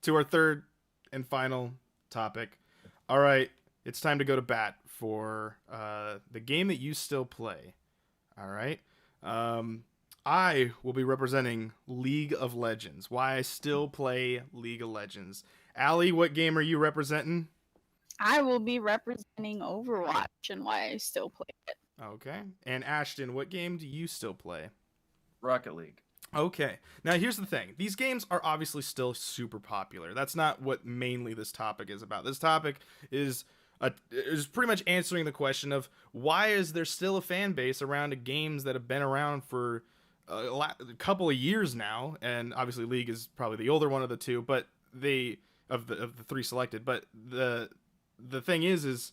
to our third and final topic. All right, it's time to go to bat for the game that you still play. All right. I will be representing League of Legends. Why I still play League of Legends. Allie, what game are you representing? I will be representing Overwatch and why I still play it. Okay. And Ashton, what game do you still play? Rocket League. Okay. Now here's the thing. These games are obviously still super popular. That's not what mainly this topic is about. This topic is pretty much answering the question of why is there still a fan base around games that have been around for a couple of years now, and obviously League is probably the older one of the two, but of the three selected. But the thing is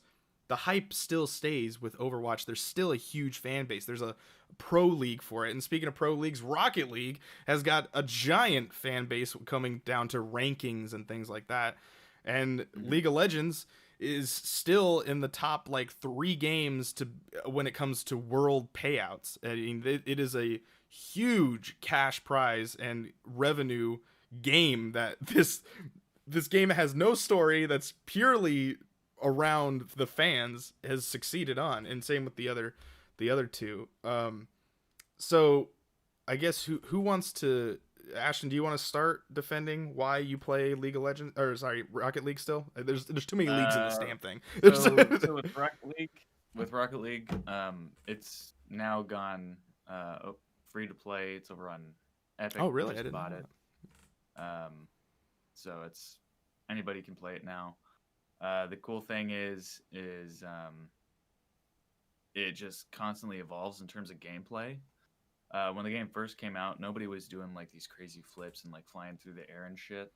the hype still stays with Overwatch. There's still a huge fan base. There's a pro league for it. And speaking of pro leagues, Rocket League has got a giant fan base coming down to rankings and things like that. And League of Legends is still in the top like 3 games to when it comes to world payouts. I mean, it is a huge cash prize and revenue game that this game has no story, that's purely around the fans, has succeeded on, and same with the other two. So I guess who wants to? Ashton, do you want to start defending why you play League of Legends, or sorry, Rocket League still? There's too many leagues in this damn thing. So with Rocket League, it's now gone free to play. It's over on Epic. Oh, really? I didn't bought know it. that. So it's anybody can play it now. The cool thing is it just constantly evolves in terms of gameplay. When the game first came out, nobody was doing like these crazy flips and like flying through the air and shit.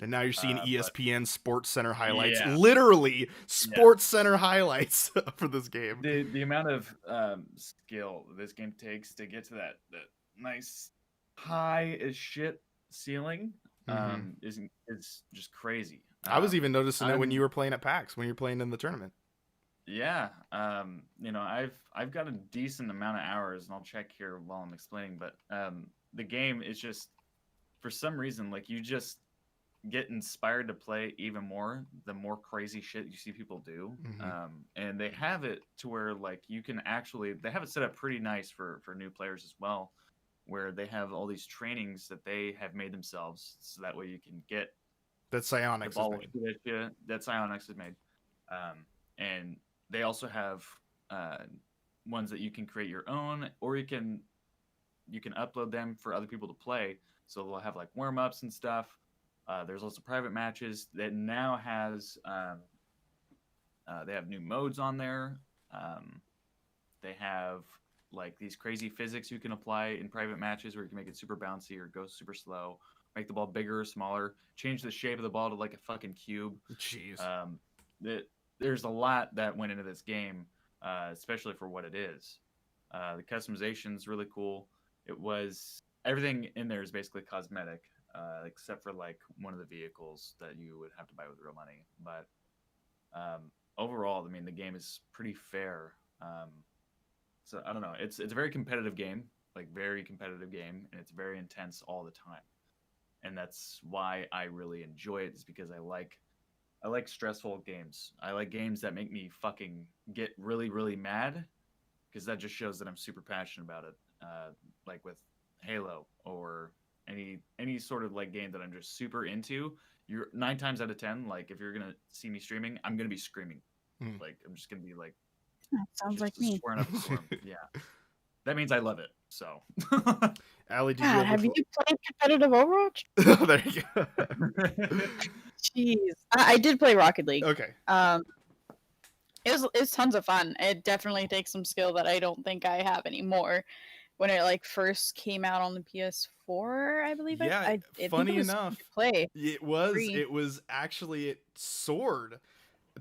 And now you're seeing ESPN Sports Center highlights, Yeah. literally Sports Center highlights for this game. The amount of skill this game takes to get to that nice high as shit ceiling is just crazy. I was even noticing that when you were playing at PAX, when you were playing in the tournament. Yeah, I've got a decent amount of hours, and I'll check here while I'm explaining. But the game is just, for some reason, like, you just get inspired to play even more the more crazy shit you see people do. And they have it to where like you can actually, they have it set up pretty nice for new players as well, where they have all these trainings that they have made themselves, so that way you can get that Psyonix is made. That Psyonix is made. And they also have ones that you can create your own, or you can upload them for other people to play. So they'll have like warm-ups and stuff. There's also private matches that now has they have new modes on there. They have like these crazy physics you can apply in private matches, where you can make it super bouncy or go super slow, make the ball bigger or smaller, change the shape of the ball to like a fucking cube. Jeez. There's a lot that went into this game, especially for what it is. The customization is really cool. Everything in there is basically cosmetic, except for like one of the vehicles that you would have to buy with real money. But overall, I mean, the game is pretty fair. So I don't know. It's a very competitive game, and it's very intense all the time. And that's why I really enjoy it, is because I like stressful games. I like games that make me fucking get really, really mad, because that just shows that I'm super passionate about it. Like with Halo or any sort of like game that I'm just super into. You're 9 times out of 10, like if you're gonna see me streaming, I'm gonna be screaming. Like I'm just gonna be like, that sounds like me. Swearing up a storm. Yeah, that means I love it. So, Allie, did God, have you played competitive Overwatch? There you go. Jeez, I did play Rocket League. Okay. It was tons of fun. It definitely takes some skill that I don't think I have anymore. When it like first came out on the PS4, I believe. Yeah, funny enough, it was actually, it soared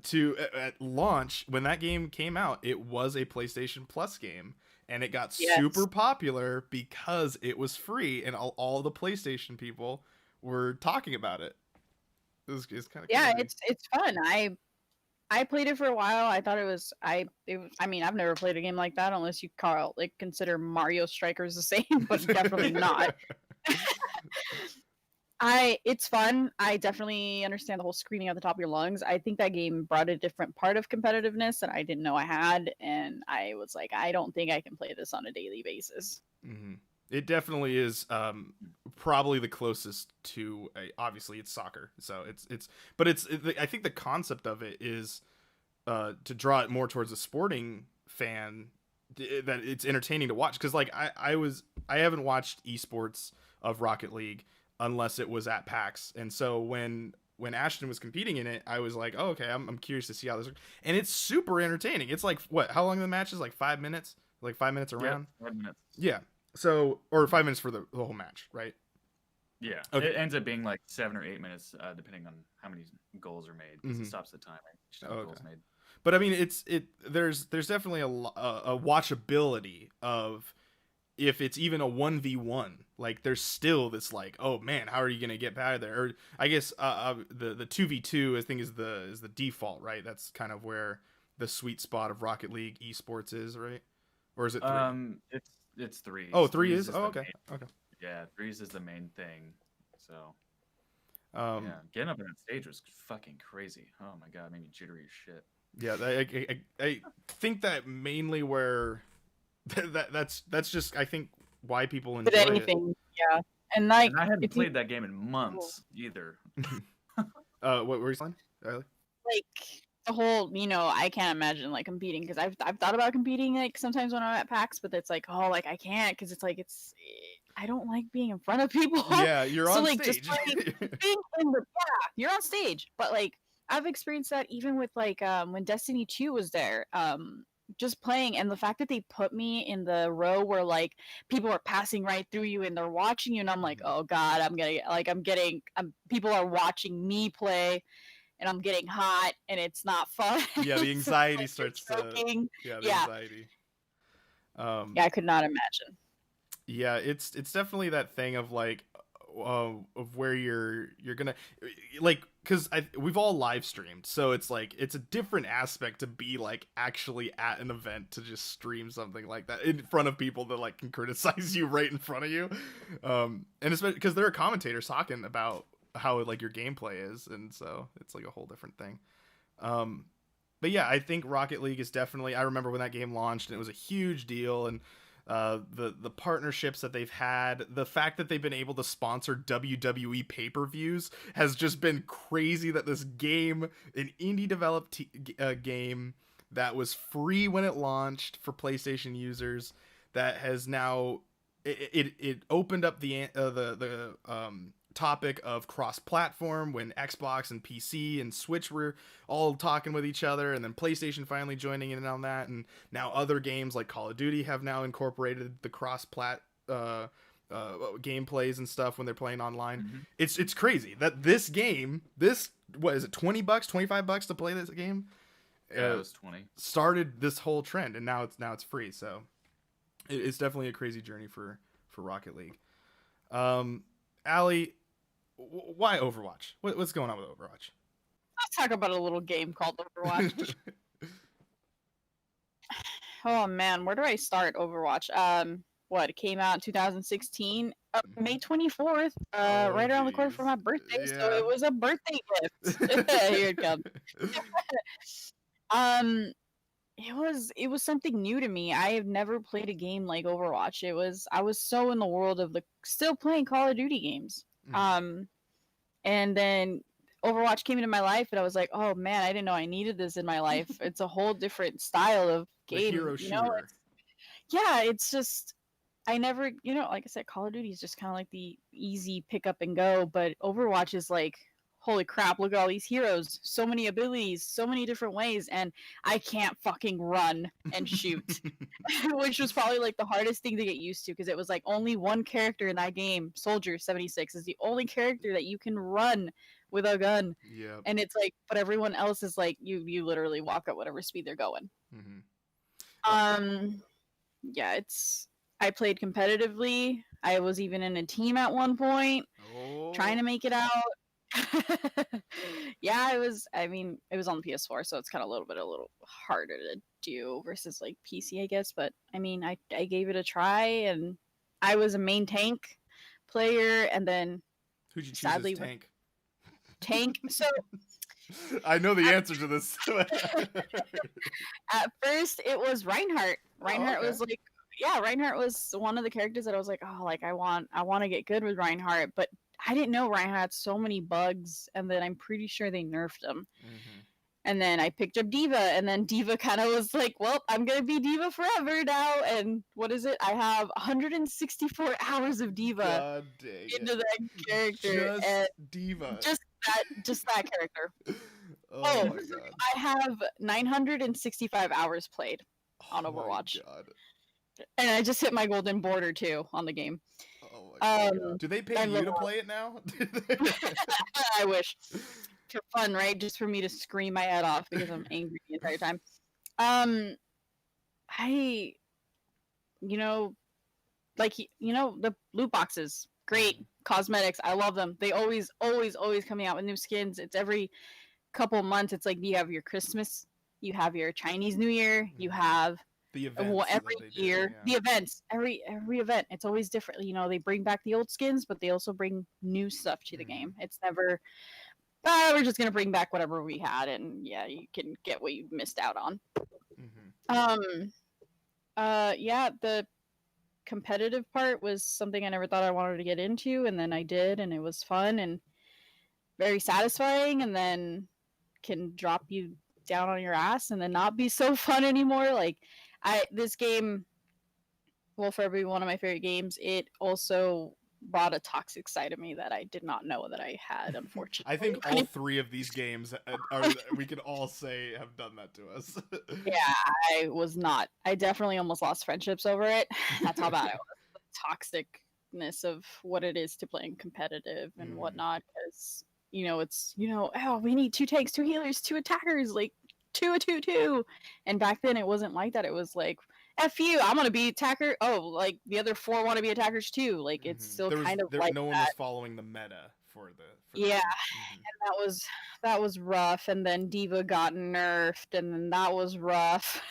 to at launch when that game came out. It was a PlayStation Plus game, and it got super popular because it was free, and all the PlayStation people were talking about it. It's kind of it's fun. I played it for a while. I thought it was I mean, I've never played a game like that unless you consider Mario Strikers the same, but definitely not. It's fun. I definitely understand the whole screaming at the top of your lungs. I think that game brought a different part of competitiveness that I didn't know I had, and I was like, I don't think I can play this on a daily basis. Hmm. It definitely is probably the closest to obviously it's soccer, so but I think the concept of it is to draw it more towards a sporting fan, that it's entertaining to watch, because like I haven't watched esports of Rocket League unless it was at PAX, and so when Ashton was competing in it, I was like, oh, okay, I'm curious to see how this works. And it's super entertaining. It's like, what, how long the match is, like 5 minutes, like 5 minutes around. Yeah, 5 minutes. Yeah, so, or 5 minutes for the whole match, right? Yeah, Okay. It ends up being like 7 or 8 minutes, depending on how many goals are made, because it stops the timer. Goals made. But I mean, there's definitely a watchability of, if it's even a 1v1, like there's still this like, oh man, how are you gonna get out of there? Or I guess the 2v2 I think is the default, right? That's kind of where the sweet spot of Rocket League esports is, right? Or is it 3? It's 3. Oh, 3 is? the Oh, okay. main- Okay. Yeah, 3 is the main thing. So Yeah, getting up on that stage was fucking crazy. Oh my god, it made me jittery as shit. yeah, I think that mainly where that's just, I think, why people enjoy But anything, yeah. And like, And I hadn't if you played that game in months either. What were you saying, Allie? like the whole, I can't imagine like competing, because I've thought about competing like sometimes when I'm at PAX, but it's like, oh, like I can't, because it's like I don't like being in front of people. Yeah, you're So on like stage. just like being in the, yeah, you're on stage, but like I've experienced that even with like when Destiny 2 was there, just playing, and the fact that they put me in the row where like people are passing right through you and they're watching you, and I'm like, oh god, people are watching me play, and I'm getting hot, and it's not fun. Yeah, the So, anxiety like, starts you're to. choking. Yeah, the Yeah. anxiety. Yeah, I could not imagine. Yeah, it's definitely that thing of like, of where you're gonna, like, because we've all live streamed, so it's like it's a different aspect to be like actually at an event, to just stream something like that in front of people that like can criticize you right in front of you, and especially because there are commentators talking about how like your gameplay is, and so it's like a whole different thing. But yeah, I think Rocket League is definitely. I remember when that game launched, and it was a huge deal, and the partnerships that they've had, the fact that they've been able to sponsor WWE pay-per-views has just been crazy. That this game, an indie developed game that was free when it launched for PlayStation users, that has now it opened up the topic of cross-platform, when Xbox and PC and Switch were all talking with each other, and then PlayStation finally joining in on that, and now other games like Call of Duty have now incorporated the cross-plat gameplays and stuff when they're playing online. Mm-hmm. It's crazy that this game, what is it, $20, $25 to play this game? Yeah, it was 20. Started this whole trend, and now it's free. So it's definitely a crazy journey for Rocket League. Allie, why Overwatch? What's going on with Overwatch? Let's talk about a little game called Overwatch. Oh man, where do I start? Overwatch. It came out in 2016, May 24th, right around the corner from my birthday. Yeah. So it was a birthday gift. Here it comes. It was something new to me. I have never played a game like Overwatch. I was so in the world of still playing Call of Duty games. And then Overwatch came into my life, and I was like, oh man, I didn't know I needed this in my life. It's a whole different style of game. The hero shooter. It's just, I never, like I said, Call of Duty is just kind of like the easy pick up and go, but Overwatch is like, holy crap, look at all these heroes, so many abilities, so many different ways, and I can't fucking run and shoot. Which was probably like the hardest thing to get used to, because it was like only one character in that game, Soldier 76, is the only character that you can run with a gun. Yeah. And it's like, but everyone else is like, you literally walk at whatever speed they're going. Yeah, I played competitively. I was even in a team at one point, trying to make it out. Yeah, it was on the PS4, so it's kind of a little harder to do versus like PC, I guess. But I mean, I gave it a try, and I was a main tank player, and then Who'd you choose sadly as tank? tank. So I know the answer to this. at first it was Reinhardt. Reinhardt okay. was like, yeah, Reinhardt was one of the characters that I was like, oh, like I want to get good with Reinhardt, but I didn't know Reinhardt had so many bugs, and then I'm pretty sure they nerfed him. Mm-hmm. And then I picked up D.Va, and then D.Va kind of was like, well, I'm going to be D.Va forever now. And what is it? I have 164 hours of D.Va God dang into it. that character. Just And D.Va. just that character. Oh my god. I have 965 hours played on Overwatch. Oh my god. And I just hit my golden border too on the game. Oh my god. Do they pay you to play it now? I wish. For fun, right? Just for me to scream my head off because I'm angry the entire time. I, the loot boxes, great. Cosmetics, I love them. They always coming out with new skins. It's every couple months. It's like you have your Christmas, you have your Chinese New Year, you have the events every year. The events, every event, it's always different. They bring back the old skins, but they also bring new stuff to the game. It's never we're just gonna bring back whatever we had, and yeah, you can get what you missed out on. The competitive part was something I never thought I wanted to get into, and then I did, and it was fun and very satisfying, and then can drop you down on your ass and then not be so fun anymore. Like this game, well, for every one of my favorite games, it also brought a toxic side of me that I did not know that I had, unfortunately. I think all three of these games we can all say have done that to us. Yeah, I definitely almost lost friendships over it. That's how bad it was. The toxicness of what it is to playing competitive and whatnot, because it's oh, we need 2 tanks, 2 healers, 2 attackers, like 2-2-2. And back then it wasn't like that. It was like, F you, I'm gonna be attacker. Oh, like the other 4 want to be attackers too. Like it's still like no one was following the meta for and that was rough. And then D.Va got nerfed, and then that was rough.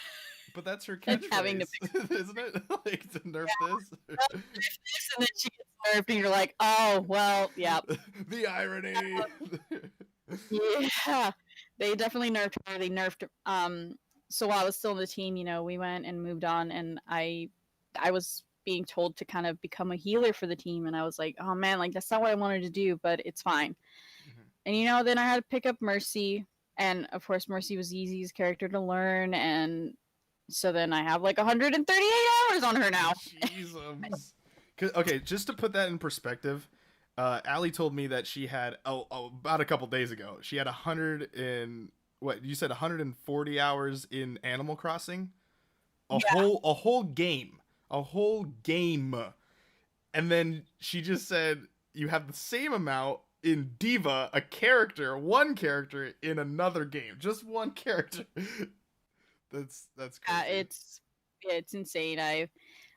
But that's her catchphrase, isn't it? Like to nerf this. And then she gets nerfed, and you're like, oh well, yeah. The irony. Yeah, they definitely nerfed her. They nerfed. So while I was still in the team, we went and moved on, and I was being told to kind of become a healer for the team, and I was like, oh man, like that's not what I wanted to do, but it's fine. And then I had to pick up Mercy, and of course Mercy was the easiest character to learn, and so then I have like 138 hours on her now. Jesus. Okay, just to put that in perspective, Allie told me that she had about a couple days ago. She had 140 hours in Animal Crossing, a whole game, and then she just said you have the same amount in D.Va, one character in another game, just one character. That's crazy. It's insane. I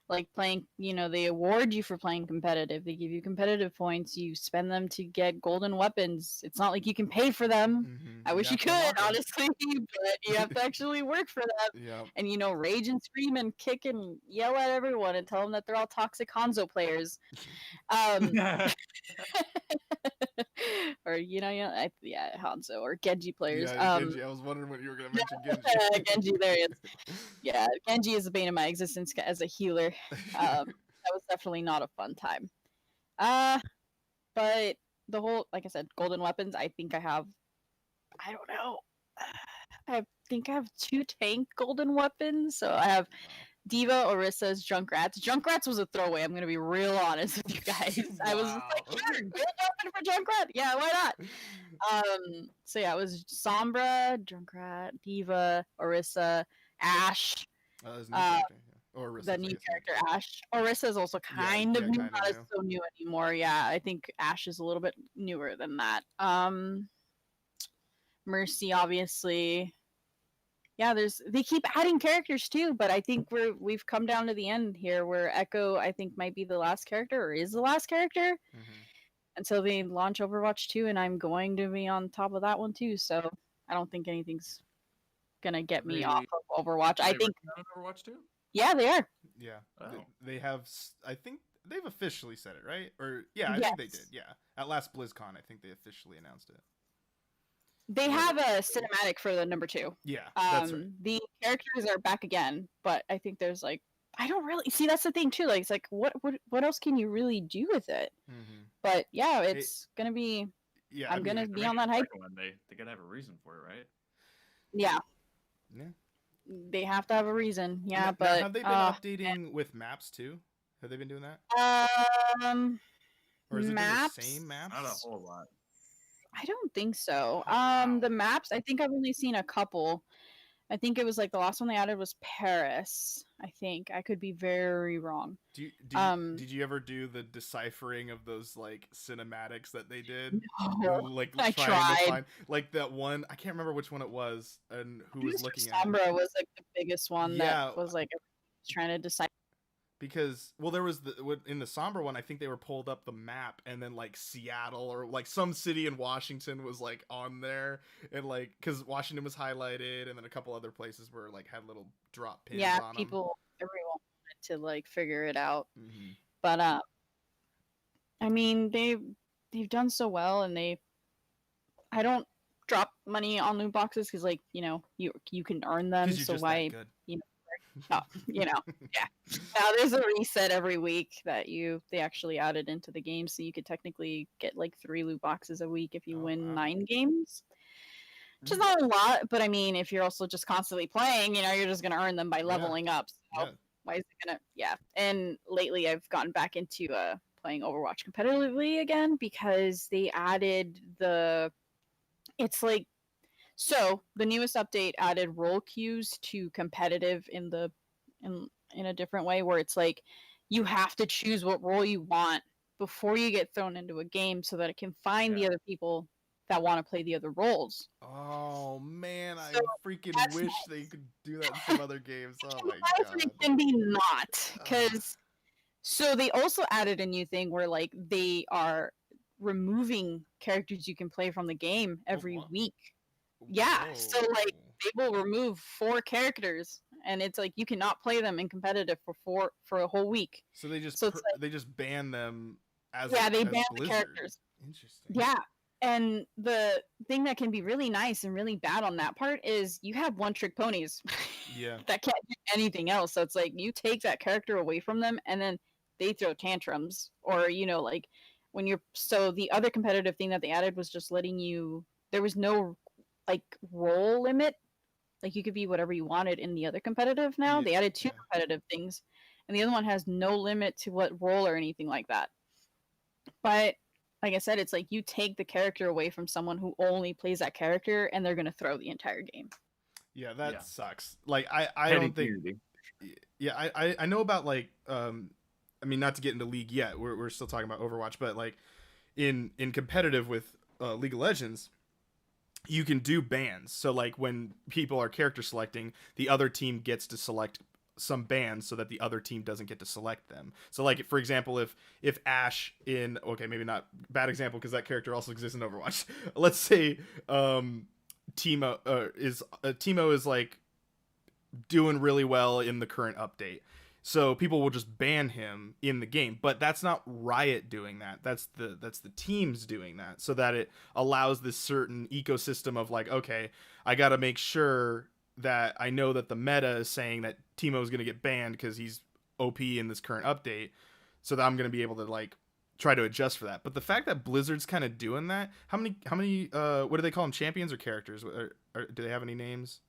like playing, they award you for playing competitive. They give you competitive points. You spend them to get golden weapons. It's not like you can pay for them. I wish you could, honestly, but you have to actually work for them. Yeah. And, rage and scream and kick and yell at everyone and tell them that they're all toxic Hanzo players. Or, Hanzo or Genji players. Yeah, Genji. I was wondering when you were going to mention Genji. Genji, there he is. Yeah, Genji is the bane of my existence as a healer. That was definitely not a fun time. But the whole, like I said, golden weapons, I think I have, I don't know, I think I have 2 tank golden weapons. So I have D.Va, Orissa's, Junkrats. Junkrats was a throwaway. I'm going to be real honest with you guys. Wow. I was just like, sure, good weapon for Junkrat. Yeah, why not? So yeah, it was Sombra, Junkrat, D.Va, Orissa, Ashe. Orisa, the new character, Ashe. Orissa is also kind of new, not so new anymore. Yeah, I think Ashe is a little bit newer than that. Mercy, obviously. Yeah, they keep adding characters too, but I think we've come down to the end here where Echo, I think, might be the last character or is the last character until they launch Overwatch 2, and I'm going to be on top of that one too. So I don't think anything's gonna get me off of Overwatch. I think on Overwatch 2? Yeah, they are. Yeah, they have. I think they've officially said it, right? Or yeah, I think they did. Yeah, at last BlizzCon, I think they officially announced it. They have a cinematic for the number 2. Yeah, that's right. The characters are back again, but I think there's like I don't really see. That's the thing too. Like it's like what else can you really do with it? Mm-hmm. But yeah, it's gonna be. Yeah, I'm gonna be on that hype. They gotta have a reason for it, right? Yeah. Yeah. They have to have a reason. Yeah, now, but have they been updating with maps too? Have they been doing that? Or is it maps? The same maps? Not a whole lot. I don't think so. Wow. The maps, I think I've only seen a couple. I think it was like the last one they added was Paris. I think I could be very wrong. Did you ever do the deciphering of those like cinematics that they did? No, like I tried. To find, like that one. I can't remember which one it was and who was looking at it. Sombra was like the biggest one that was like trying to decide. Because there was in the Sombra one, I think they were pulled up the map and then like Seattle or like some city in Washington was like on there, and like because Washington was highlighted, and then a couple other places were like had little drop pins. Yeah, on everyone wanted to like figure it out, but I mean they've done so well, and I don't drop money on loot boxes because like you can earn them, so why yeah. Now there's a reset every week that they actually added into the game, so you could technically get like 3 loot boxes a week if you win 9 games, which is not a lot, but I mean if you're also just constantly playing, you're just gonna earn them by leveling up. So why is it gonna? Yeah. And lately I've gotten back into playing Overwatch competitively again because they added it's like. So the newest update added role queues to competitive in a different way, where it's like you have to choose what role you want before you get thrown into a game so that it can find the other people that want to play the other roles. Oh man, I freaking wish they could do that in some other games. Oh my god. It can be not, because so they also added a new thing where like they are removing characters you can play from the game every week. Yeah, so like they will remove 4 characters, and it's like you cannot play them in competitive for a whole week. So they just they just ban them as they ban Blizzard. the characters. Interesting. Yeah, and the thing that can be really nice and really bad on that part is you have one-trick ponies. Yeah. That can't do anything else. So it's like you take that character away from them, and then they throw tantrums, or like when you're. So the other competitive thing that they added was just letting you. There was no like role limit, like you could be whatever you wanted in the other competitive. Now they added 2 competitive things, and the other one has no limit to what role or anything like that. But like I said, it's like you take the character away from someone who only plays that character, and they're gonna throw the entire game. Yeah, that sucks. Like I don't think. Yeah, I know about like I mean, not to get into League yet. We're still talking about Overwatch, but like in competitive with League of Legends, you can do bans. So like when people are character selecting, the other team gets to select some bans so that the other team doesn't get to select them. So like for example, if Ashe in maybe not bad example because that character also exists in Overwatch. Let's say Teemo is like doing really well in the current update. So people will just ban him in the game, but that's not Riot doing that. That's the teams doing that, so that it allows this certain ecosystem of like, okay, I got to make sure that I know that the meta is saying that Teemo is going to get banned because he's OP in this current update, so that I'm going to be able to like try to adjust for that. But the fact that Blizzard's kind of doing that, how many what do they call them, champions or characters? Or do they have any names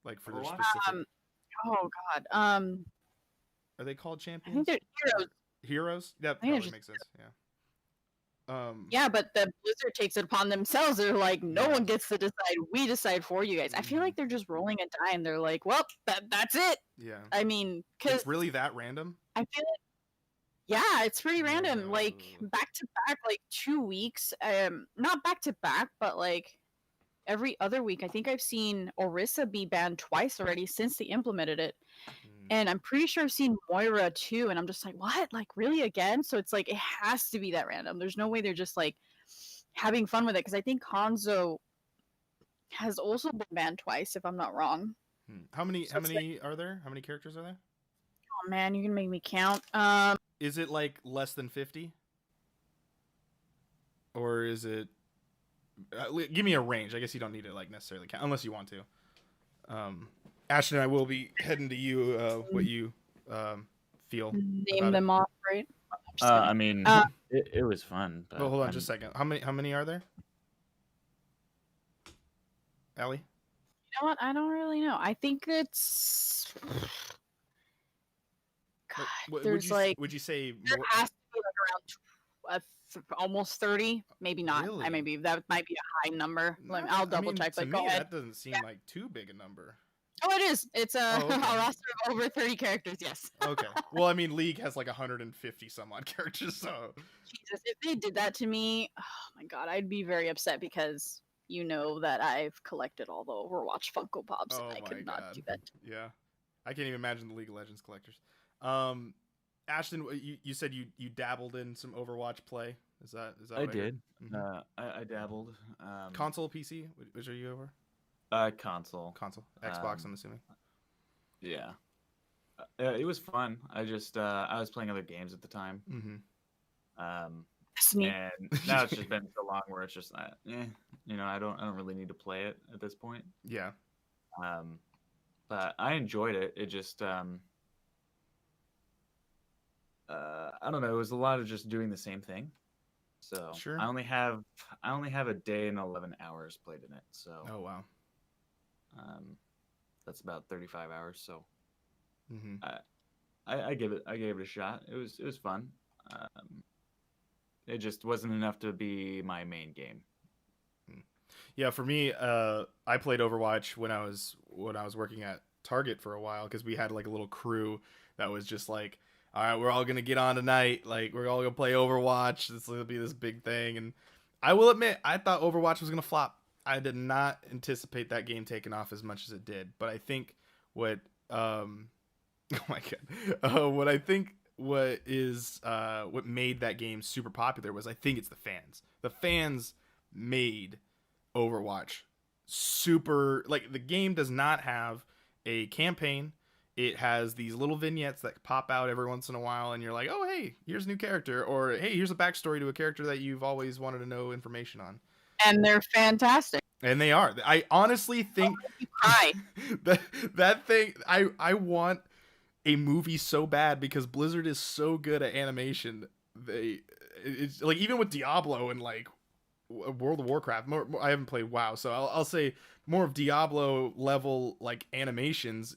like for their specific? Oh god. Are they called champions? I think they're heroes. Heroes? That probably makes sense. Yeah. Yeah, but the Blizzard takes it upon themselves. They're like, no one gets to decide. We decide for you guys. I feel like they're just rolling a die, and they're like, well, that's it. Yeah. I mean, because it's really that random. I feel like, yeah, it's pretty random. Like back to back, like 2 weeks. Not back to back, but like every other week. I think I've seen Orisa be banned twice already since they implemented it. And I'm pretty sure I've seen Moira too, and I'm just like, what? Like, really again? So it's like, it has to be that random. There's no way they're just like having fun with it, because I think Hanzo has also been banned twice, if I'm not wrong. How many are there? How many characters are there? Oh man, you're gonna make me count. is it like less than 50? Or is it give me a range. I guess you don't need to like necessarily count unless you want to. Ashton, I will be heading to you what you feel Name about them off, right? I mean, Uh, it was fun. But Well, hold on just a second. How many are there? Allie? You know what? I don't really know. I think it's. God, there's would you say there more? has to be like around almost 30, maybe not. Really? That might be a high number. I'll I double mean, check. to But me, go ahead. that doesn't seem like too big a number. Oh, it is. It's a, Oh, okay. a roster of over 30 characters. Yes. Okay. Well, I mean, League has like 150 some odd characters, so. Jesus, if they did that to me, oh my God, I'd be very upset because you know that I've collected all the Overwatch Funko Pops, Oh and I my could not God. do that. Yeah. I can't even imagine the League of Legends collectors. Ashton, you said you dabbled in some Overwatch play. Is that I what did. Mm-hmm. I dabbled. Console, PC? Which are you over? Console. Console. Xbox, I'm assuming. Yeah. It was fun. I just I was playing other games at the time. Mm-hmm. And now it's just been so long where it's just I don't really need to play it at this point. Yeah. But I enjoyed it. It just I don't know. It was a lot of just doing the same thing. So Sure. I only have a day and 11 hours played in it. So Oh wow. that's about 35 hours. So Mm-hmm. I gave it a shot. It was fun. It just wasn't enough to be my main game. Yeah, for me, I played Overwatch when I was working at Target for a while because we had like a little crew that was just like, all right, we're all gonna get on tonight. Like we're all gonna play Overwatch. This will be this big thing. And I will admit, I thought Overwatch was gonna flop. I did not anticipate that game taking off as much as it did. But I think what oh my God, what made that game super popular was I think it's the fans. The fans made Overwatch super, like, the game does not have a campaign. It has these little vignettes that pop out every once in a while and you're like, oh hey, here's a new character, or hey, here's a backstory to a character that you've always wanted to know information on. And they're fantastic. And they are. I honestly think that thing, I want a movie so bad because Blizzard is so good at animation. It's like, even with Diablo and like World of Warcraft, I haven't played WoW, so I'll say more of Diablo level like animations.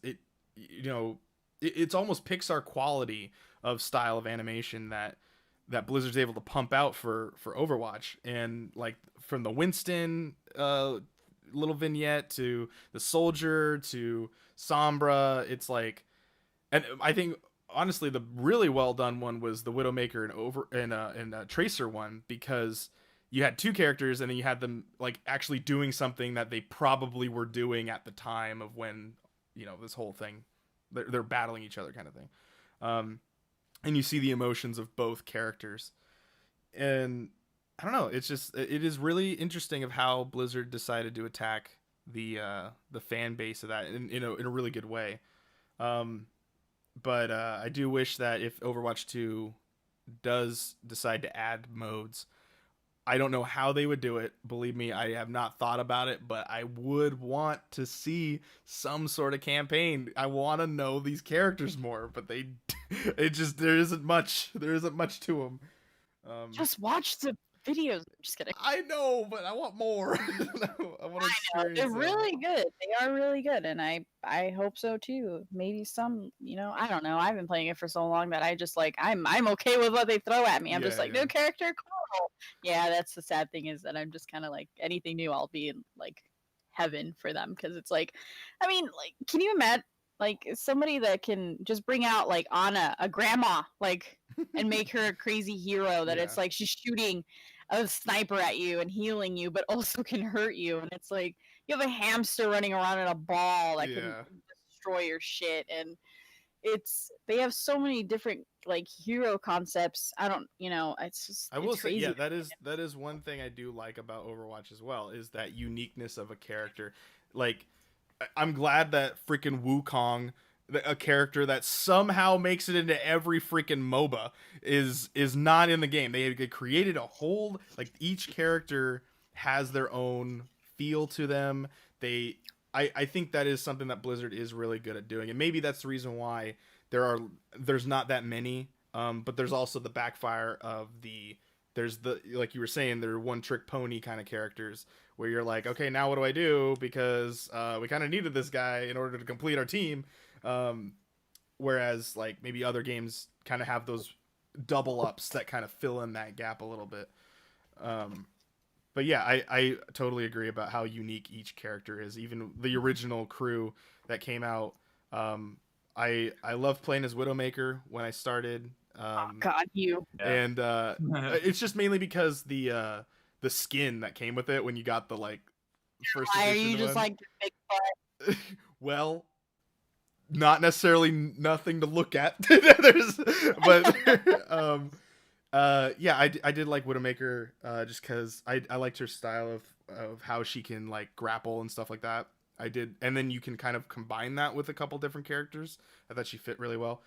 It's almost Pixar quality of style of animation that Blizzard's able to pump out for Overwatch. And like from the Winston little vignette to the Soldier to Sombra, it's like, and I think honestly the really well done one was the Widowmaker and Tracer one, because you had two characters and then you had them like actually doing something that they probably were doing at the time of when, this whole thing, they're battling each other kind of thing. And you see the emotions of both characters. And I don't know, it is really interesting of how Blizzard decided to attack the fan base of that in a really good way. But I do wish that if Overwatch 2 does decide to add modes, I don't know how they would do it. Believe me, I have not thought about it, but I would want to see some sort of campaign. I want to know these characters more, but there isn't much to them. Just watch the videos. I'm just kidding. I know, but I want more. I want to experience They're them. really good. They are really good, and I hope so too. Maybe some, I don't know. I've been playing it for so long that I just like I'm okay with what they throw at me. I'm just like, new character, cool. Yeah, that's the sad thing, is that I'm just kind of like, anything new, I'll be in like heaven for them, because it's like, I mean, like, can you imagine like somebody that can just bring out like Anna, a grandma, like, and make her a crazy hero that it's like she's shooting a sniper at you and healing you, but also can hurt you. And it's like you have a hamster running around in a ball that can destroy your shit. And they have so many different like hero concepts. It's just, I will say, crazy. that is one thing I do like about Overwatch as well, is that uniqueness of a character. Like, I'm glad that freaking Wukong a character that somehow makes it into every freaking MOBA is not in the game. They created a whole, like, each character has their own feel to them. I think that is something that Blizzard is really good at doing, and maybe that's the reason why there's not that many. But there's also the backfire of there's the, like you were saying, they're one trick pony kind of characters where you're like, okay, now what do I do? Because we kind of needed this guy in order to complete our team. Whereas like maybe other games kind of have those double ups that kind of fill in that gap a little bit. But yeah, I totally agree about how unique each character is. Even the original crew that came out, I loved playing as Widowmaker when I started. Oh God, you. And it's just mainly because the skin that came with it when you got the like first Why are edition you just one. like the big butt? Well, not necessarily nothing to look at. But yeah, I did like Widowmaker just because I liked her style of how she can like grapple and stuff like that. I did, and then you can kind of combine that with a couple different characters. I thought she fit really well.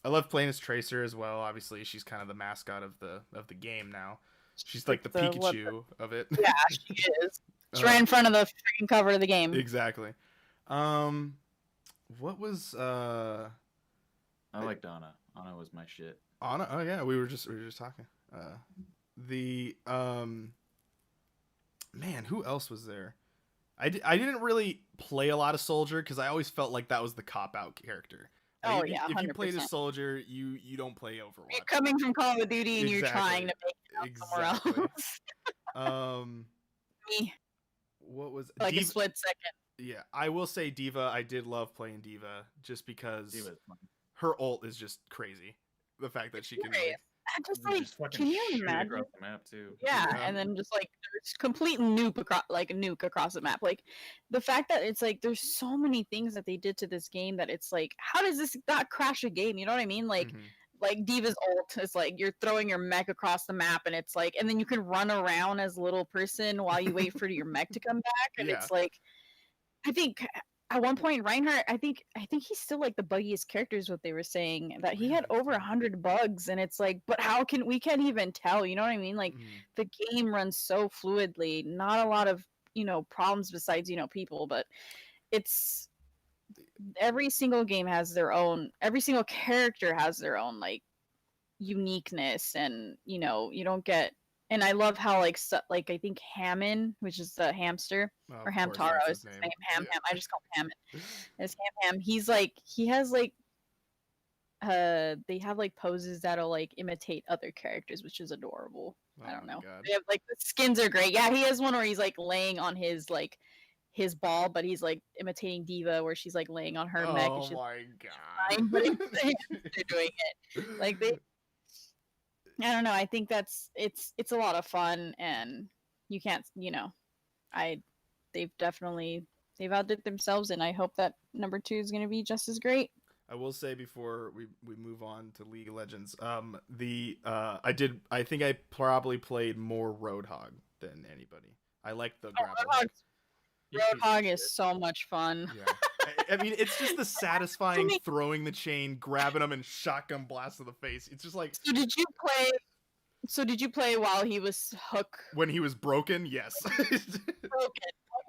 I love playing as Tracer as well. Obviously, she's kind of the mascot of the game now. She's like the Pikachu of it. Yeah, she is. She's right in front of the freaking cover of the game. Exactly. What was I liked Ana. Ana was my shit. Ana? Oh yeah, we were just talking. Man, who else was there? I didn't really play a lot of Soldier because I always felt like that was the cop out character. Oh Like, yeah, 100%. if you played as Soldier, you don't play Overwatch. You're coming from Call of Duty and you're trying to make it out somewhere else. Me, What was like Diva? a split second. Yeah, I will say Diva. I did love playing Diva just because Diva's fun. her ult is just crazy. The fact that she can. Right. And just like, fucking can you shoot imagine? across the map too. Yeah, Yeah. and then just like there's complete nuke across, like a nuke across the map. Like the fact that it's like there's so many things that they did to this game that it's like, how does this not crash a game? You know what I mean? Like. Mhm. Like Diva's ult is like you're throwing your mech across the map, and it's like, and then you can run around as a little person while you wait for your mech to come back, and Yeah. it's like, I think at one point Reinhardt, I think he's still like the buggiest character is what they were saying, that he had over 100 bugs, and it's like, but how can we can't even tell, you know what I mean? Like Mhm. the game runs so fluidly, not a lot of problems besides people, but it's every single game has their own, every single character has their own like uniqueness, and you don't get, and I love how like like I think Hammond, which is the hamster, Oh, or of course, Hamtaro that's is his his name. name. Ham Yeah. Ham. I just call him Hammond. It's Ham. He's like, he has like they have like poses that'll like imitate other characters, which is adorable. I Oh don't my know. God. They have like the skins are great. Yeah, he has one where he's like laying on his like his ball, but he's like imitating Diva, where she's like laying on her mech, and Oh she's my fine, but God. they're doing it. Like they, I don't know. I think it's a lot of fun, and you can't, they've definitely outdid themselves, and I hope that number 2 is going to be just as great. I will say before we move on to League of Legends, I think I probably played more Roadhog than anybody. I like the grapple. Roadhog is so much fun. Yeah. I mean, it's just the satisfying throwing the chain, grabbing them, and shotgun blast to the face. It's just like. So did you play while he was Hook? When he was broken, yes. Broken.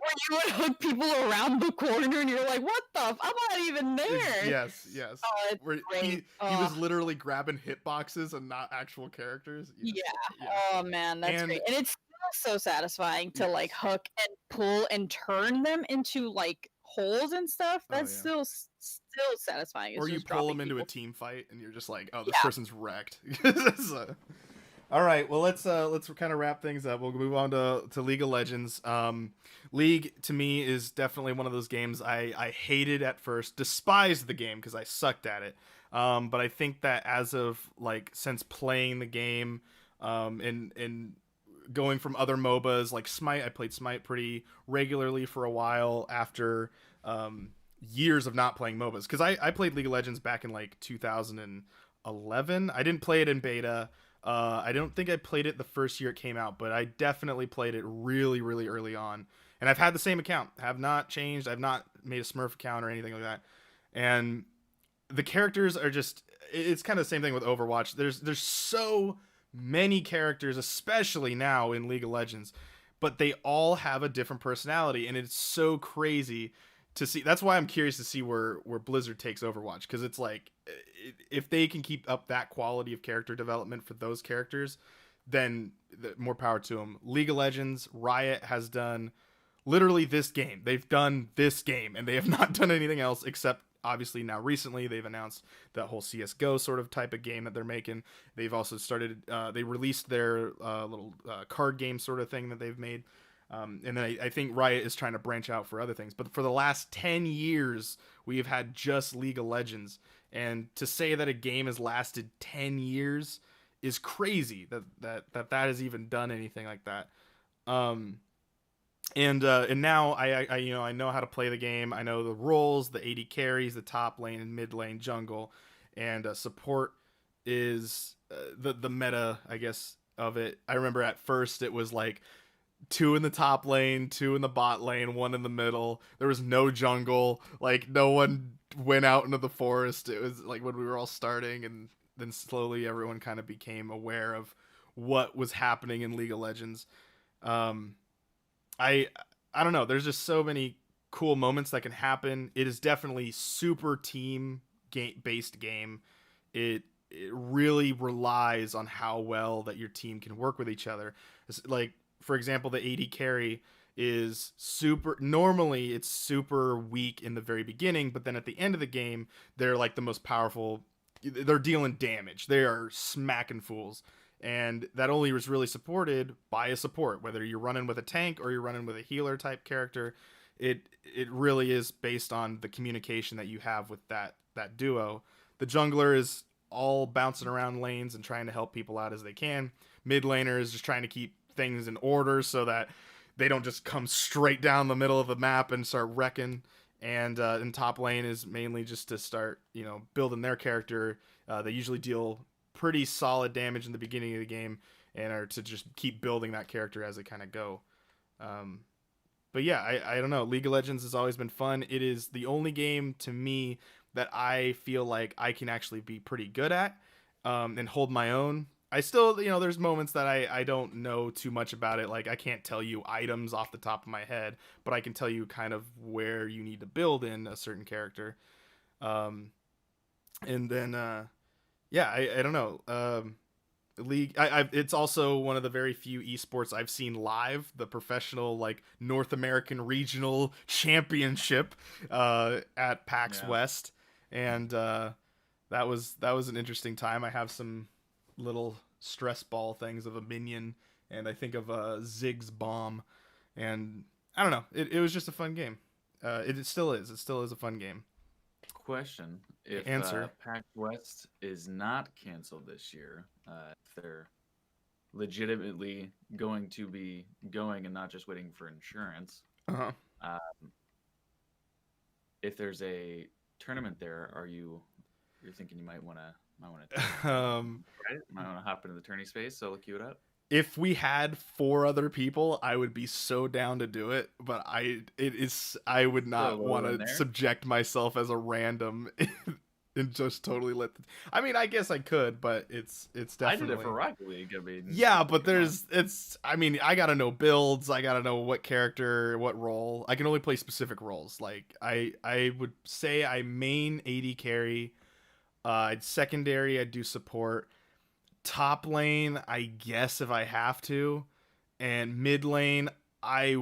When you would hook people around the corner, and you're like, "What the? I'm not even there." Yes. Oh, it's Where great. he was literally grabbing hitboxes and not actual characters. Yeah. Yeah. Oh man, that's great, and it's still so satisfying to like Yes. hook and pull and turn them into like holes and stuff. That's still satisfying. It's Or you just pull them dropping into a people. team fight, and you're just like, "Oh, this person's wrecked." So, all right, well let's kind of wrap things up. We'll move on to League of Legends. League to me is definitely one of those games I hated at first, despised the game because I sucked at it. But I think that as of like since playing the game, and going from other MOBAs like Smite, I played Smite pretty regularly for a while after years of not playing MOBAs, because I played League of Legends back in like 2011. I didn't play it in beta. I don't think I played it the first year it came out, but I definitely played it really, really early on. And I've had the same account. I have not changed. I've not made a Smurf account or anything like that. and the characters are just, it's kind of the same thing with Overwatch. There's so many characters, especially now in League of Legends, but they all have a different personality, and it's so crazy to see. That's why I'm curious to see where Blizzard takes Overwatch, because it's like, if they can keep up that quality of character development for those characters, then more power to them. League of Legends, Riot has done literally this game. They've done this game, and they have not done anything else except, obviously, now recently they've announced that whole CS:GO sort of type of game that they're making. They've also started, they released their little card game sort of thing that they've made. And then I think Riot is trying to branch out for other things. But for the last 10 years, we have had just League of Legends. And to say that a game has lasted 10 years is crazy, that has even done anything like that. And now I know how to play the game. I know the roles, the AD carries, the top lane and mid lane, jungle, and support is the meta, I guess, of it. I remember at first it was like 2 in the top lane, 2 in the bot lane, 1 in the middle. There was no jungle. Like, no one went out into the forest. It was like when we were all starting, and then slowly everyone kind of became aware of what was happening in League of Legends. I don't know. There's just so many cool moments that can happen. It is definitely super team based game. It really relies on how well that your team can work with each other. It's like, for example, the AD carry is normally it's super weak in the very beginning, but then at the end of the game, they're like the most powerful. They're dealing damage. They are smacking fools. And that only was really supported by a support, whether you're running with a tank or you're running with a healer type character. It really is based on the communication that you have with that duo. The jungler is all bouncing around lanes and trying to help people out as they can. Mid laner is just trying to keep things in order so that they don't just come straight down the middle of the map and start wrecking. And in top lane is mainly just to start, building their character. They usually deal pretty solid damage in the beginning of the game, and are to just keep building that character as they kind of go. But yeah, I don't know. League of Legends has always been fun. It is the only game to me that I feel like I can actually be pretty good at, and hold my own. I still, there's moments that I don't know too much about it. Like, I can't tell you items off the top of my head, but I can tell you kind of where you need to build in a certain character. And then, yeah, I don't know. League, it's also one of the very few esports I've seen live. The professional, like, North American Regional Championship at PAX West, and that was an interesting time. I have some little stress ball things of a minion, and I think of Zig's bomb, and I don't know. It was just a fun game. It still is. It still is a fun game. Question: If PAX West is not canceled this year, if they're legitimately going to be going and not just waiting for insurance, if there's a tournament there, you're thinking you might want to might want to hop into the tourney space, solo queue it up? If we had 4 other people, I would be so down to do it, but I would not want to subject myself as a random and just totally I guess I could, but it's definitely. I did it for Rocket League. Yeah, but I gotta know builds. I gotta know what character, what role. I can only play specific roles. Like, I would say I main AD carry. Secondary, I'd do support. Top lane, I guess, if I have to, and mid lane, I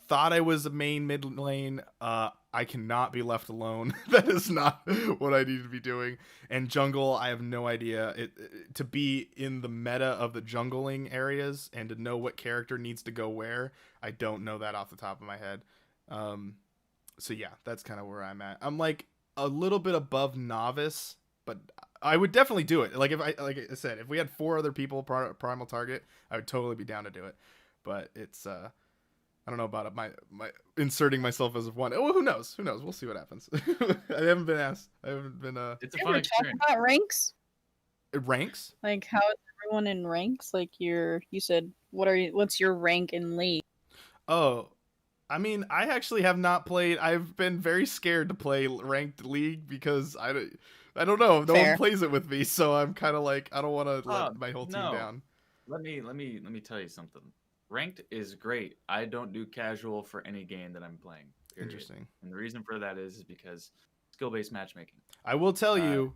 thought I was a main mid lane. I cannot be left alone. That is not what I need to be doing. And jungle, I have no idea. To be in the meta of the jungling areas and to know what character needs to go where, I don't know that off the top of my head. So yeah, that's kind of where I'm at. I'm like a little bit above novice, but I would definitely do it. Like I said, if we had 4 other people, Primal Target, I would totally be down to do it. But it's I don't know about it. My inserting myself as one. Oh, who knows? Who knows? We'll see what happens. I haven't been asked. I haven't been. It's a fun experience. Talk about ranks. Ranks? Like, how is everyone in ranks? Like, you said, what's your rank in League? Oh, I mean, I actually have not played. I've been very scared to play ranked league because I don't know. No one Fair. plays it with me, so I'm kind of like I don't want to Oh, let my whole team no. down. Let me tell you something. Ranked is great. I don't do casual for any game that I'm playing. Period. Interesting. And the reason for that is because skill-based matchmaking. I will tell you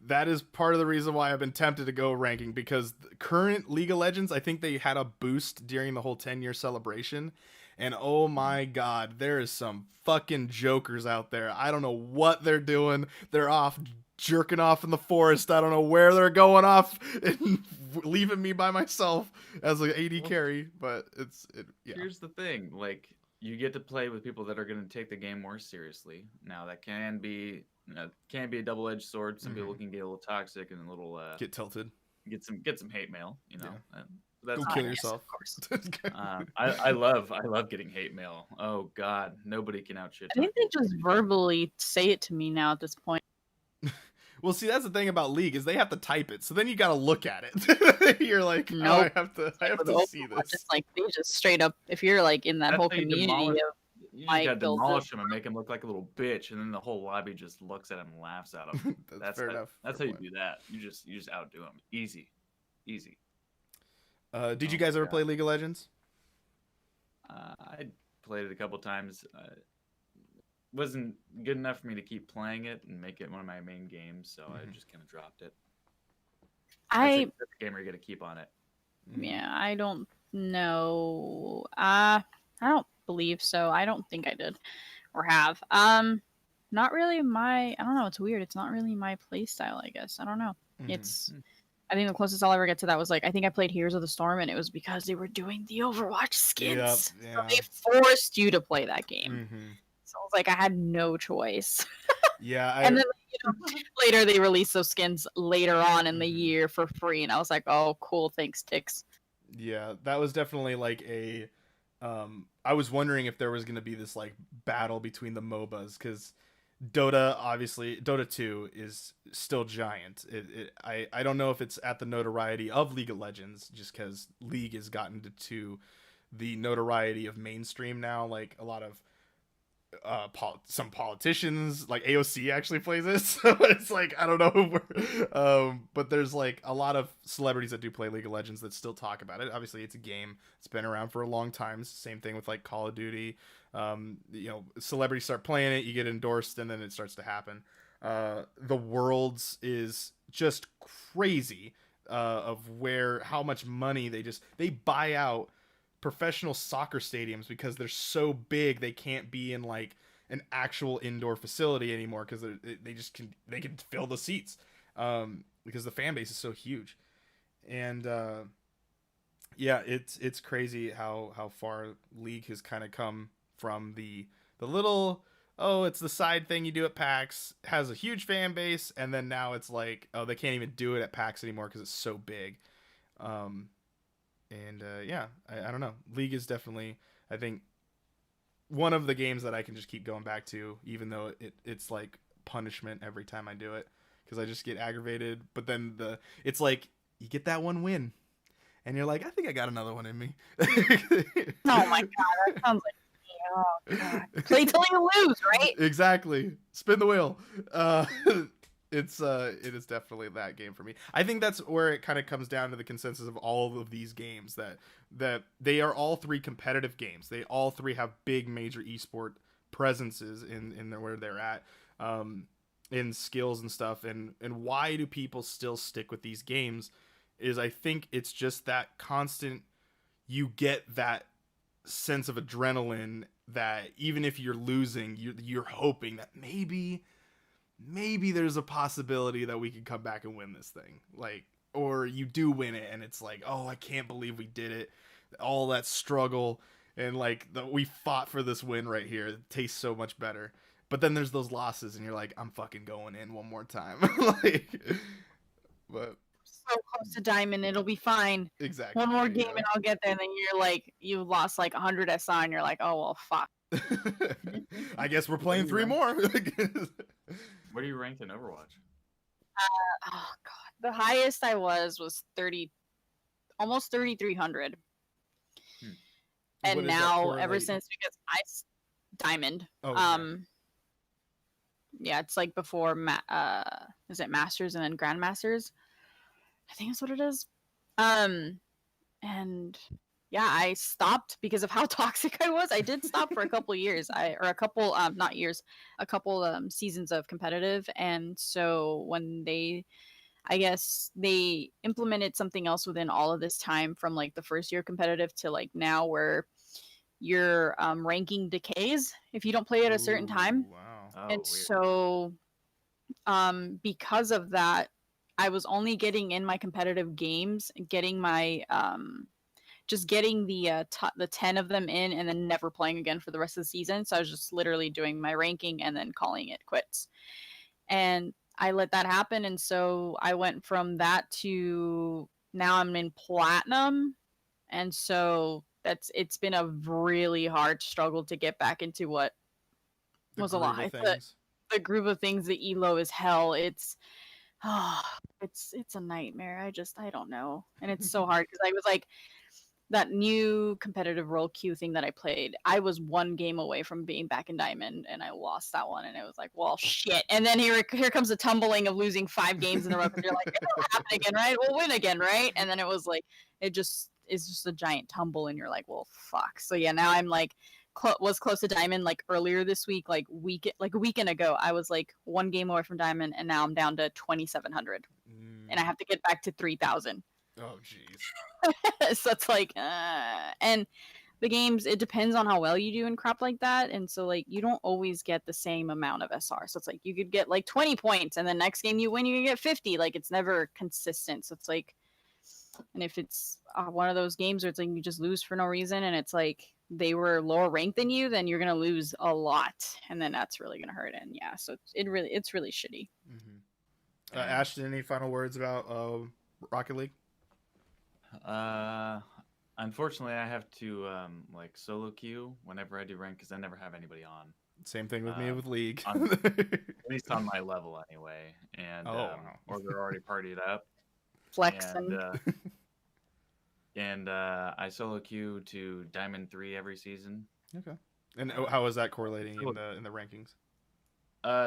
that is part of the reason why I've been tempted to go ranking because the current League of Legends, I think they had a boost during the whole 10-year celebration. And oh my god, there is some fucking jokers out there. I don't know what they're doing. They're off jerking off in the forest. I don't know where they're going off and leaving me by myself as an AD carry. But yeah. Here's the thing, like you get to play with people that are going to take the game more seriously. Now that can be a double-edged sword. Some people can get a little toxic and a little Get tilted. get some hate mail. You know, Yeah. that's Go kill yourself. Of course. I love getting hate mail. Oh God, nobody can out shit. I think they just verbally say it to me now at this point. Well, see, that's the thing about League is they have to type it, so then you got to look at it. You're like, no, Nope. I have to With see Overwatch, this. It's like they just straight up. If you're like in that That's whole how you community demolish- of You just Mike gotta builds demolish him and make him look like a little bitch, and then the whole lobby just looks at him and laughs at him. That's fair enough. That's Fair how you point. do that. You just outdo him. Easy. Did you guys ever play League of Legends? I played it a couple times. Wasn't good enough for me to keep playing it and make it one of my main games, so I just kind of dropped it. That's the game where you got to keep on it. Yeah, I don't know. I don't believe so. I don't think I did or have. Not really my. I don't know. It's weird. It's not really my play style. I guess I don't know. It's. I think the closest I'll ever get to that was like I think I played Heroes of the Storm, and it was because they were doing the Overwatch skins. Yep, So yeah. they forced you to play that game. So it was like I had no choice. Yeah, and then later they released those skins later on in the year for free, and I was like, oh, cool, thanks, Tix. Yeah, that was definitely like a. I was wondering if there was going to be this like battle between the MOBAs because Dota, obviously, Dota 2 is still giant. I don't know if it's at the notoriety of League of Legends just because League has gotten to the notoriety of mainstream now. Like a lot of some politicians like AOC actually plays it, so it's like I don't know but there's like a lot of celebrities that do play League of Legends that still talk about it. Obviously it's a game, it's been around for a long time. Same thing with like Call of Duty. Celebrities start playing it, you get endorsed, and then it starts to happen. The Worlds is just crazy of how much money they buy out professional soccer stadiums because they're so big they can't be in like an actual indoor facility anymore because they can fill the seats because the fan base is so huge. And yeah, it's crazy how far League has kind of come from the little it's the side thing you do at PAX, has a huge fan base, and then now it's like they can't even do it at PAX anymore because it's so big. Yeah, I don't know. League is definitely, I think, one of the games that I can just keep going back to, even though it's like punishment every time I do it because I just get aggravated. But then it's like you get that one win, and you're like, I think I got another one in me. Oh my god, that sounds like oh god. Play till you lose, right? Exactly. Spin the wheel. It is definitely that game for me. I think that's where it kind of comes down to the consensus of all of these games that they are all three competitive games. They all three have big major esport presences in where they're at, in skills and stuff. And why do people still stick with these games is I think it's just that constant, you get that sense of adrenaline that even if you're losing, you're hoping that maybe there's a possibility that we can come back and win this thing. Like, or you do win it and it's like, oh, I can't believe we did it. All that struggle and like we fought for this win right here. It tastes so much better. But then there's those losses and you're like, I'm fucking going in one more time. But so close to diamond, it'll be fine. Exactly. One more game and I'll get there. And then you're like, you lost like 100 SI and you're like, oh well, fuck. I guess we're playing 3 more. What are you ranked in Overwatch? Oh god, the highest I was 30, almost 3,300. What And does that now, ever correlate? since, because Diamond. Oh, yeah. Yeah, it's like before is it Masters and then Grandmasters? I think that's what it is. And yeah, I stopped because of how toxic I was. I did stop for a couple years. Or a couple not years, a couple seasons of competitive. And so when I guess they implemented something else within all of this time from like the first year competitive to like now where your ranking decays if you don't play at a certain time. Ooh, wow. Oh, And weird. so because of that, I was only getting in my competitive games, getting my just getting the 10 of them in and then never playing again for the rest of the season. So I was just literally doing my ranking and then calling it quits. And I let that happen, and so I went from that to now I'm in platinum. And so it's been a really hard struggle to get back into what The was a groove lie. of things. The group of things, the elo is hell. It's a nightmare. I don't know. And it's so hard because I was like that new competitive role queue thing that I played, I was one game away from being back in Diamond, and I lost that one, and it was like, well, shit. And then here comes the tumbling of losing 5 games in a row, because you're like, it'll happen again, right? We'll win again, right? And then it was like, it's just a giant tumble, and you're like, well, fuck. So yeah, now I'm like, was close to Diamond like earlier this week, like a weekend ago. I was like 1 game away from Diamond, and now I'm down to 2,700, and I have to get back to 3,000. Oh, jeez. So it's like, and the games, it depends on how well you do and crap like that. And so like you don't always get the same amount of SR. So it's like you could get like 20 points, and the next game you win, you can get 50. Like it's never consistent. So it's like, and if it's one of those games where it's like you just lose for no reason, and it's like they were lower ranked than you, then you're gonna lose a lot, and then that's really gonna hurt. And yeah, so it's really shitty. Mm-hmm. Ashton, any final words about Rocket League? Unfortunately, I have to like solo queue whenever I do rank because I never have anybody on. Same thing with me with League. At least on my level anyway, and wow. or they're already partied up. Flexing. And I solo queue to Diamond 3 every season. Okay. And how is that correlating in the rankings?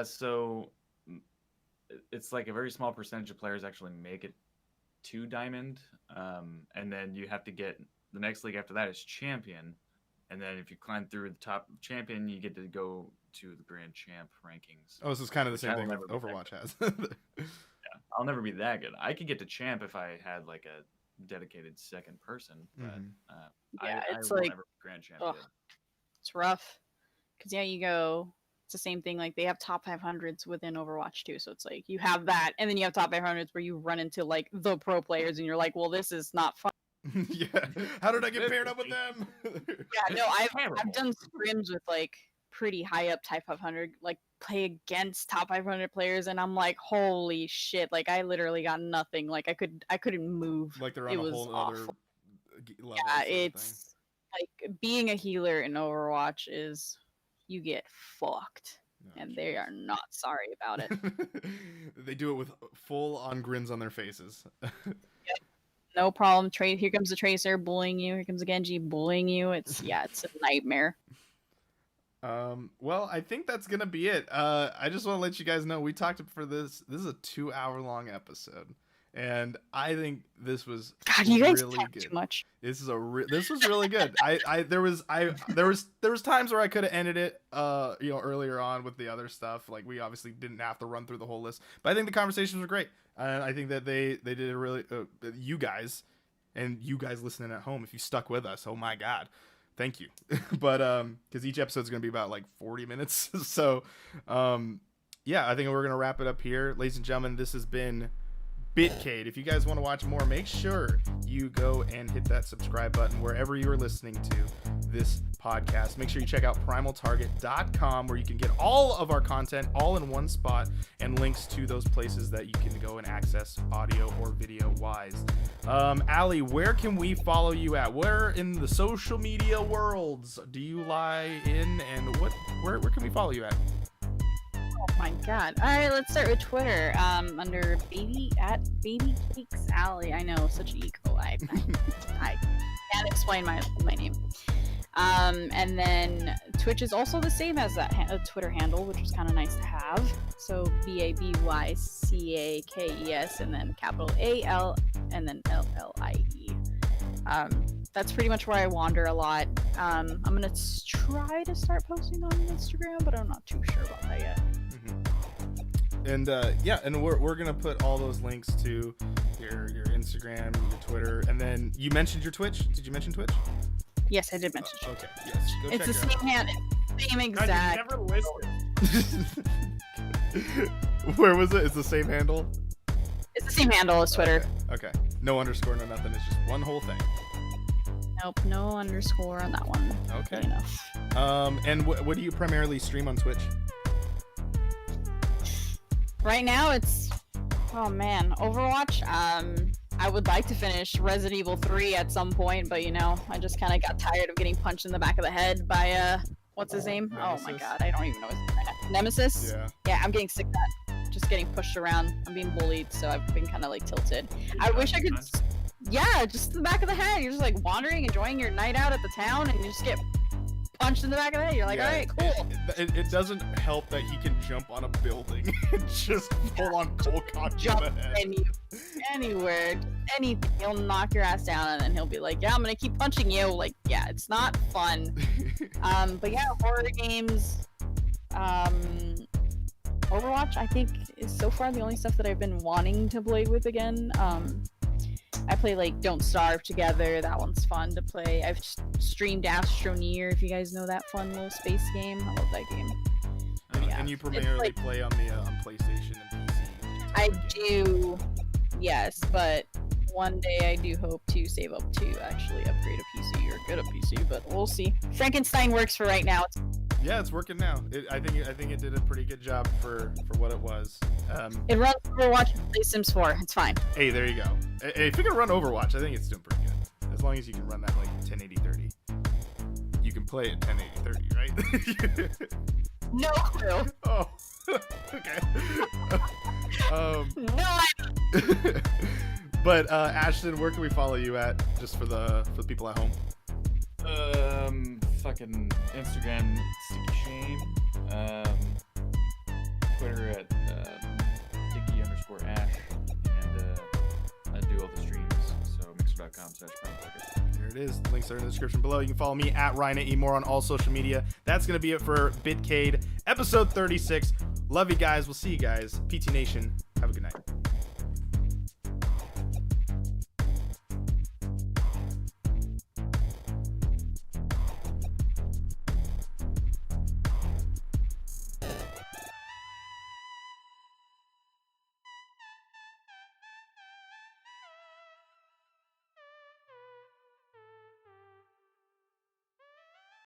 So it's like a very small percentage of players actually make it to Diamond, and then you have to get the next league after that is Champion, and then if you climb through the top Champion, you get to go to the Grand Champ rankings. Oh, so it's kind of the same thing that Overwatch has. Yeah, I'll never be that good. I could get to Champ if I had like a dedicated second person, but yeah, I it's will like never be Grand Champ. It's rough because yeah, you go. It's the same thing. Like they have top 500s within Overwatch too, so it's like you have that, and then you have top 500s where you run into like the pro players, and you're like, well, this is not fun. Yeah, how did I get paired up with them? Yeah, no, I've done scrims with like pretty high up type 500, like play against top 500 players, and I'm like, holy shit! Like I literally got nothing. Like I couldn't move. Like they're on a whole other level. Yeah, it's like being a healer in Overwatch is you get fucked, and they are not sorry about it. They do it with full on grins on their faces. Yep. No problem. Here comes the Tracer bullying you. Here comes the Genji bullying you. It's a nightmare. Well, I think that's gonna be it. I just want to let you guys know we talked for this. This is a 2-hour long episode, and I think this was you guys really talk good. Too much. This was really good. There was times where I could have ended it, earlier on with the other stuff. Like we obviously didn't have to run through the whole list, but I think the conversations were great. And I think that they did a really you guys listening at home, if you stuck with us, oh my god, thank you. But because each episode is going to be about like 40 minutes, so yeah, I think we're going to wrap it up here, ladies and gentlemen. This has been Bitcade. If you guys want to watch more, make sure you go and hit that subscribe button wherever you are listening to this podcast. Make sure you check out primaltarget.com, where you can get all of our content all in one spot, and links to those places that you can go and access audio or video wise. Allie, where can we follow you at? Where in the social media worlds do you lie in, and where can we follow you at? Oh my god. Alright, let's start with Twitter. Under babycakesAllie. I know, such an ego. I can't explain my name. And then Twitch is also the same as that Twitter handle, which was kind of nice to have. So BABYCAKES and then capital AL and then LLIE. That's pretty much where I wander a lot. I'm gonna try to start posting on Instagram, but I'm not too sure about that yet. And and we're gonna put all those links to your Instagram, your Twitter, and then you mentioned your Twitch. Did you mention Twitch? Yes, I did mention. Okay, yes. Go it's check the it same hand, same exact. God, you never listed. Where was it? It's the same handle. It's the same handle as Twitter. Okay. No underscore, no nothing. It's just one whole thing. Nope, no underscore on that one. Okay. Good enough. And what do you primarily stream on Twitch? Right now, it's Overwatch. I would like to finish Resident Evil 3 at some point, but I just kind of got tired of getting punched in the back of the head by what's his name? Nemesis? Oh my god, I don't even know his name. Nemesis. Yeah, I'm getting sick of that. Just getting pushed around. I'm being bullied, so I've been kind of like tilted. I wish I could. Yeah, just the back of the head. You're just like wandering, enjoying your night out at the town, and you just get punched in the back of the head. You're like, all right, cool. It doesn't help that he can jump on a building and just full on cold cock Jump in the head. Anywhere, anything. He'll knock your ass down, and then he'll be like, yeah, I'm gonna keep punching you. Like, yeah, it's not fun. But yeah, horror games. Overwatch, I think, is so far the only stuff that I've been wanting to play with again. I play like Don't Starve Together. That one's fun to play. I've streamed Astroneer, if you guys know that fun little space game. I love that game. And you primarily play on the on PlayStation and PC. I do, yes, but one day I do hope to save up to actually upgrade a PC or get a PC, but we'll see. Frankenstein works for right now. Yeah, it's working now. I think it did a pretty good job for what it was. It runs Overwatch and play Sims 4. It's fine. Hey, there you go. Hey, if you can run Overwatch, I think it's doing pretty good. As long as you can run that like 1080-30. You can play it 1080-30, right? No clue. Oh, okay. No idea. But Ashton, where can we follow you at? Just for the people at home. Fucking Instagram, Sticky Shame. Twitter at Sticky_Ash. And I do all the streams. So mixer.com/Primal Target. There it is. Links are in the description below. You can follow me at Ryan E. Moore on all social media. That's going to be it for Bitcade, episode 36. Love you guys. We'll see you guys. PT Nation. Have a good night.